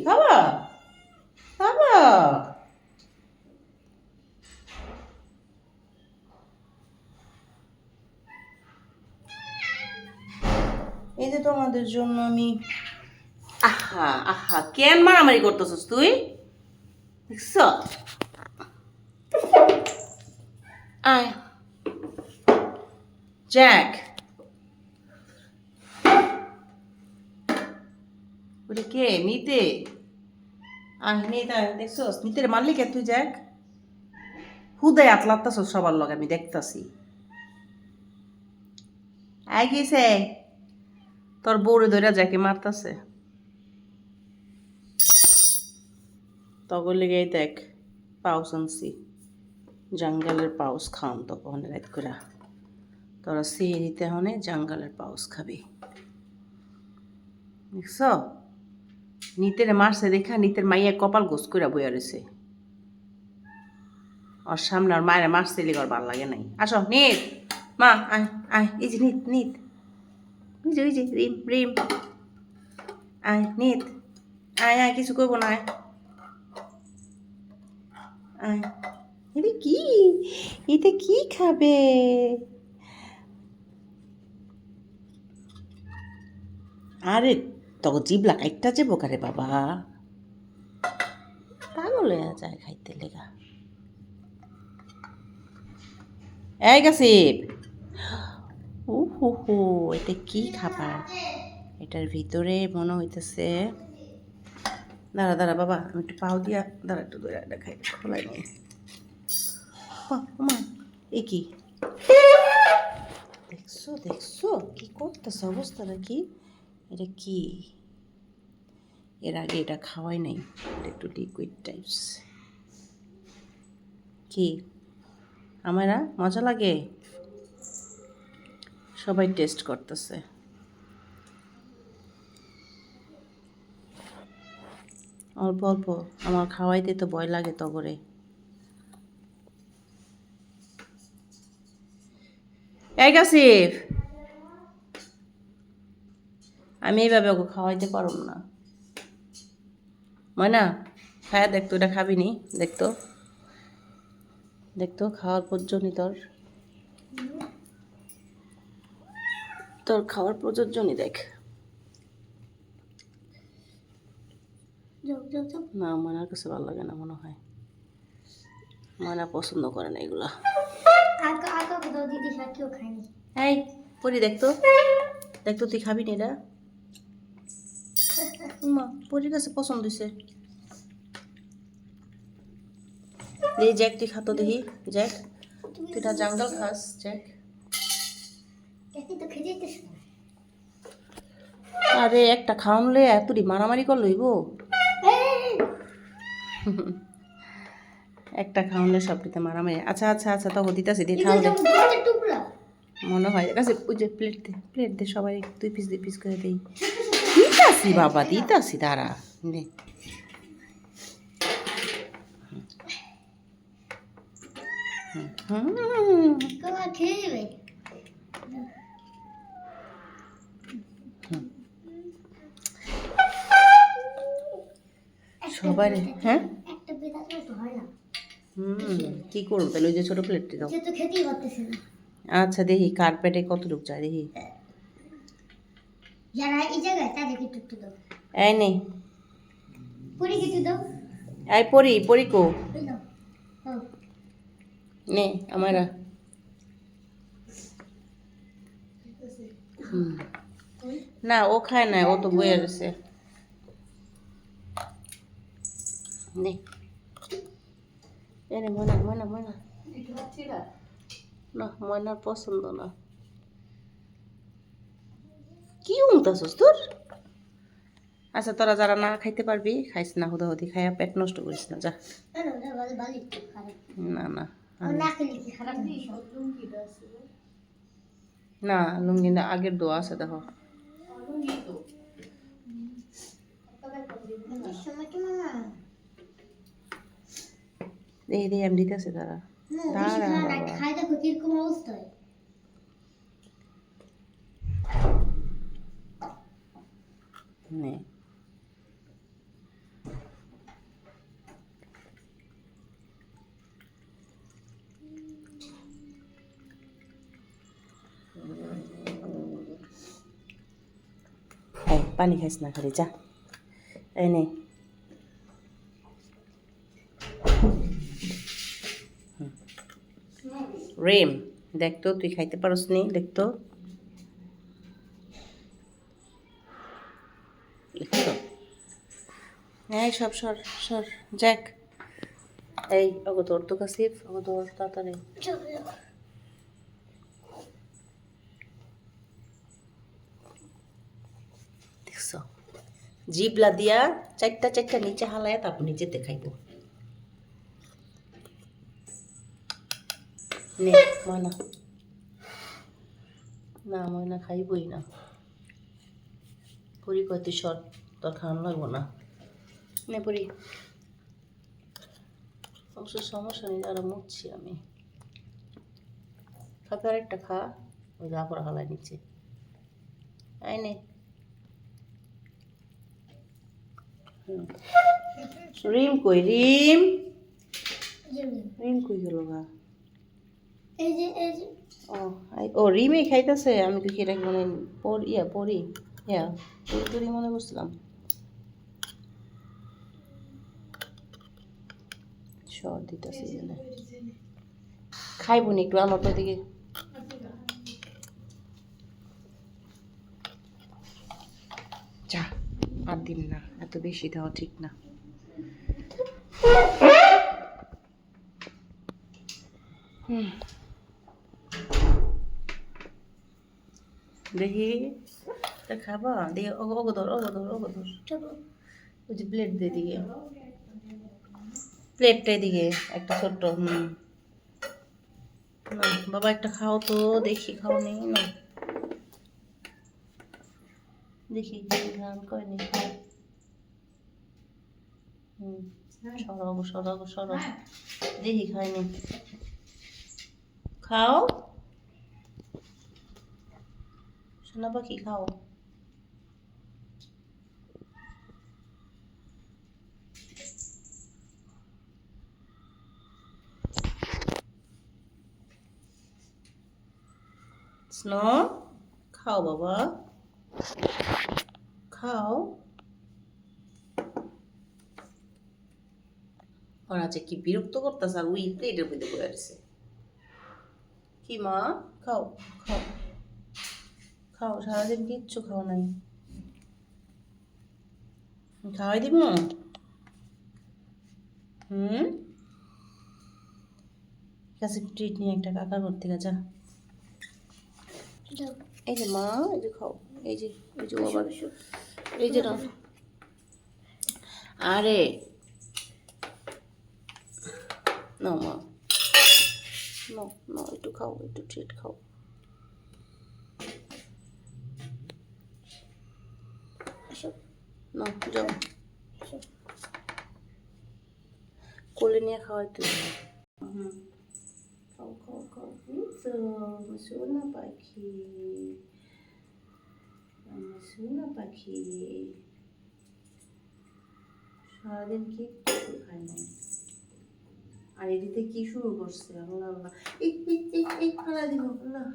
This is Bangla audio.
খাবা খাবা এই যে তোমাদের জন্য আমি আহা আহা কেন মারামারি করতেছস তুই দেখছ আয় জ্যাক ওটা কে নিতে নিতে দেখছস নিতে মারলি কে তুই জ্যাক হুদায় আতলাত্তাছস সবার লগে আমি দেখতাছি আই গেছে তোর বউরে ধরে জ্যাকে মারতাছে তখন লেগে দেখ পাউস আনছি জঙ্গলের পাউস খাওন তখন রাত করে তোরা সিঁড়িতে হনে জঙ্গলের পাউস খাবি দেখছ নিতের মারছে দেখা নিতের মাইয়া কপাল গোস করে বইয়া রয়েছে ওর সামনে আর মায়ের মারছে লিগে ওর ভাল লাগে নাই আসো নিত মা আয় আয় এই যে নিত নিত ওই যে রিম রিম আয় নিত আয় আয় কিছু করবো না আয় আয় এটা কি এটা কি খাবে আরে তখন জিবলা কাইটটা যাবো কারে বাবা পাগল হয়ে যায় খাইতে লেগা এই গাছিপ ও হো হো এটা কি খাবার এটার ভিতরে মনে হইতেছে দাঁড়া দাঁড়া বাবা আমি একটু পাও দিয়া দাঁড়া একটু দৌড়া দেখাই খোলাই নিয়ে মা এ কি দেখছো দেখছো কি করতেছে অবস্থাটা কি এটা কি এর আগে এটা খাওয়াই নাই এটা একটু লিকুইড টাইপস কি আমারা মজা লাগে সবাই টেস্ট করতেছে অল্প অল্প আমার খাওয়াইতে তো ভয় লাগে তগরে এই গাছিফ আমি এইভাবে ওকে খাওয়াইতে পারব না ময়না খায়া দেখতো এটা খাবি নি দেখতো দেখতো খাওয়ার প্রয়োজনই তোর খাওয়ার প্রয়োজনই দেখ না ময়নার কাছে ভালো লাগে না মনে হয় ময়না পছন্দ করে না এগুলা এই পরি দেখতো দেখতো তুই খাবি নি এটা মা পরির কাছে পছন্দ হয়েছে এই জ্যাক তুই খাতো দেখি জ্যাক তুই না জঙ্গল খাস জ্যাক আরে একটা খাওয়ানলে এতটি মারামারি কর লইব একটা খাওয়ানলে সবটিতে মারামারি আচ্ছা আচ্ছা আচ্ছা তখন দিতেছি দিয়ে খাওয়া মনে হয় কাছে ওই যে প্লেট দে সবাই 2 পিস করে দিই দিতাছি বাবা দিতাছি দাঁড়া নে সবাই হ্যাঁ কি করবো তাহলে ওই যে ছোট প্লেটটি দাও আচ্ছা দেখি কার্পেটে কতটুকু চাই দেখি এই নেই এই পরি কো নে আমারা না ও খায় না ও তো বইয়া রয়েছে নে এনে ময়না না ময়নার পছন্দ না। কি উমতাছস তোর? আচ্ছা তোরা যারা না খাইতে পারবি খাইস না, হুদাহুদি খাইয়া পেট নষ্ট করিস না, যা। না না না লুঙ্গি না, আগের দোয়া আছে দেখো। এই রে এম দিতেছে তারা। দাঁড়া বাবা। নে এই পানি খাইস না খালি, যা। এই নে রেম, দেখতো তুই খাইতে পারস নি, দেখতো দেখতো। এই সব সর সর জ্যাক। এই ওগো তোর তো কাসিফ, ওগো তোর তাড়াতাড়ি। দেখছো জিবলা দিয়া চারটা চারটা নিচে হালায় তারপর নিচেতে খাইব। নে ময়না, না ময়না খাইবই না। পুরি কয় তুই সর, তোর খাওয়ানো লাগবো না। নে পুরি, অবশ্য সমস্যা নেই, আরো মুচ্ছি আমি। খাতে আরেকটা খা, ওই যা পড়া হালায় নিচে। আই নে রিম কই, রিম রিম কই গেল গা? ও রিমে খাইতেছে, আমি তো কি রাখি মানে পরি ইয়া পরি মনে করছিলাম। সর দিতেছি খাইবো নি একটু আমার তো দিকে। যা আর দিন না, এত বেশি দেওয়া ঠিক না। দেখি খাবা দিয়ে ওগোদর ওগোদর ওগোদর, ওই যে প্লেট দিয়ে দিকে, প্লেটটা দিকে একটা ছোট্ট। না বাবা একটা খাও তো দেখি, খাও নি না দেখি গান কয়নি। সরাবো সরাবো সরাবো, দেখি খাইনি, খাও সোনা পাখি খাও। স্নো খাও বাবা খাও। ওরা যে কি বিরক্ত করতেছে, আর ওই প্লেটের মধ্যে পড়ে আসছে। কি মা খাও খাও খাও, সারাদিন কিচ্ছু খাও নাই, খাওয়াই দিব। কাছে ট্রিট নিয়ে একটা কাকার ঘর থেকে যা। এই যে মা, এই যে খাও, এই যে বাবা, এই যে না আরে না মা, না না একটু খাও, একটু ট্রিট খাও। না যাও, কোলে নিয়ে খাওয়াইতে। খাও খাও খাও, তো সোনা পাখি, সোনা পাখি সারাদিন কিচ্ছু খায় নাই, আর এদিকে কি শুরু করছে আল্লাহ আল্লাহ, এই ফালা দিব আল্লাহ।